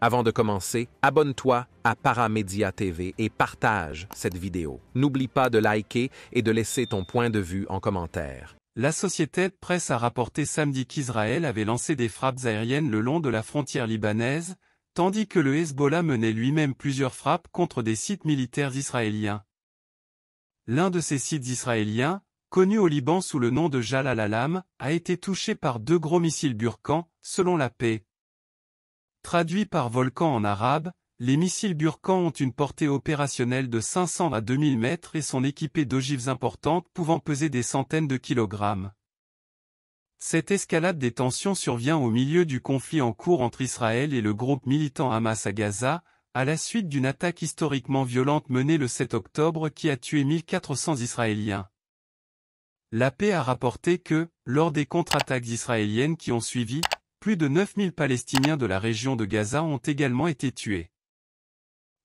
Avant de commencer, abonne-toi à Paramédia TV et partage cette vidéo. N'oublie pas de liker et de laisser ton point de vue en commentaire. L'Associated Press a rapporté samedi qu'Israël avait lancé des frappes aériennes le long de la frontière libanaise, tandis que le Hezbollah menait lui-même plusieurs frappes contre des sites militaires israéliens. L'un de ces sites israéliens, connu au Liban sous le nom de Jal al-Alam, a été touché par 2 gros missiles Burkan, selon la paix. Traduit par Volcan en arabe, les missiles Burkan ont une portée opérationnelle de 500 à 2000 mètres et sont équipés d'ogives importantes pouvant peser des centaines de kilogrammes. Cette escalade des tensions survient au milieu du conflit en cours entre Israël et le groupe militant Hamas à Gaza, à la suite d'une attaque historiquement violente menée le 7 octobre qui a tué 1400 Israéliens. La paix a rapporté que, lors des contre-attaques israéliennes qui ont suivi, plus de 9000 Palestiniens de la région de Gaza ont également été tués.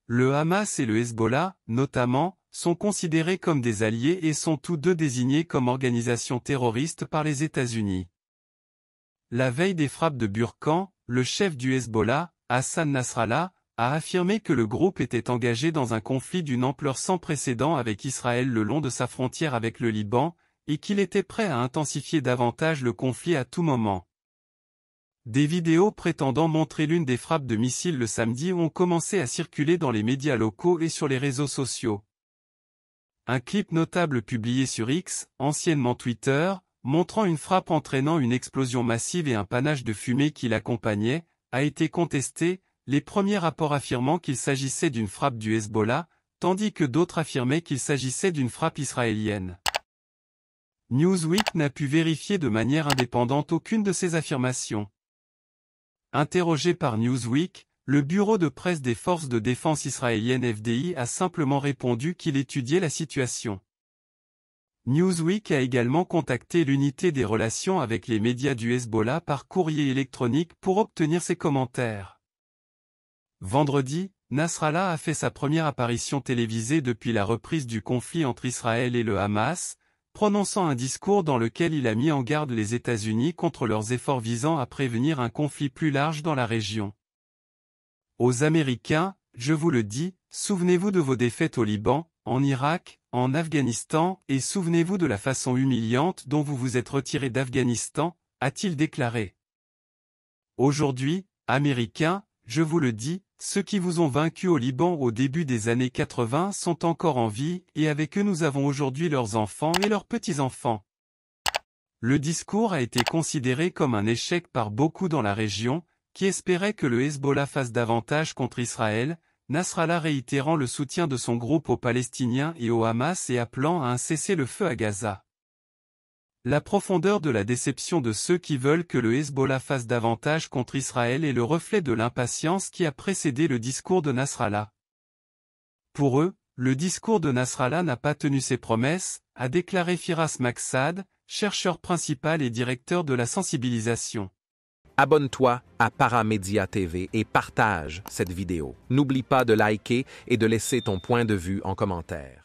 Le Hamas et le Hezbollah, notamment, sont considérés comme des alliés et sont tous deux désignés comme organisations terroristes par les États-Unis. La veille des frappes de Burkan, le chef du Hezbollah, Hassan Nasrallah, a affirmé que le groupe était engagé dans un conflit d'une ampleur sans précédent avec Israël le long de sa frontière avec le Liban, et qu'il était prêt à intensifier davantage le conflit à tout moment. Des vidéos prétendant montrer l'une des frappes de missiles le samedi ont commencé à circuler dans les médias locaux et sur les réseaux sociaux. Un clip notable publié sur X, anciennement Twitter, montrant une frappe entraînant une explosion massive et un panache de fumée qui l'accompagnait, a été contesté, les premiers rapports affirmant qu'il s'agissait d'une frappe du Hezbollah, tandis que d'autres affirmaient qu'il s'agissait d'une frappe israélienne. Newsweek n'a pu vérifier de manière indépendante aucune de ces affirmations. Interrogé par Newsweek, le bureau de presse des forces de défense israéliennes FDI a simplement répondu qu'il étudiait la situation. Newsweek a également contacté l'unité des relations avec les médias du Hezbollah par courrier électronique pour obtenir ses commentaires. Vendredi, Nasrallah a fait sa première apparition télévisée depuis la reprise du conflit entre Israël et le Hamas, prononçant un discours dans lequel il a mis en garde les États-Unis contre leurs efforts visant à prévenir un conflit plus large dans la région. Aux Américains, je vous le dis, souvenez-vous de vos défaites au Liban, en Irak, en Afghanistan, et souvenez-vous de la façon humiliante dont vous vous êtes retirés d'Afghanistan, a-t-il déclaré. Aujourd'hui, Américains, je vous le dis, ceux qui vous ont vaincus au Liban au début des années 80 sont encore en vie, et avec eux nous avons aujourd'hui leurs enfants et leurs petits-enfants. Le discours a été considéré comme un échec par beaucoup dans la région, qui espéraient que le Hezbollah fasse davantage contre Israël, Nasrallah réitérant le soutien de son groupe aux Palestiniens et au Hamas et appelant à un cessez-le-feu à Gaza. La profondeur de la déception de ceux qui veulent que le Hezbollah fasse davantage contre Israël est le reflet de l'impatience qui a précédé le discours de Nasrallah. Pour eux, le discours de Nasrallah n'a pas tenu ses promesses, a déclaré Firas Maksad, chercheur principal et directeur de la sensibilisation. Abonne-toi à Paramédia TV et partage cette vidéo. N'oublie pas de liker et de laisser ton point de vue en commentaire.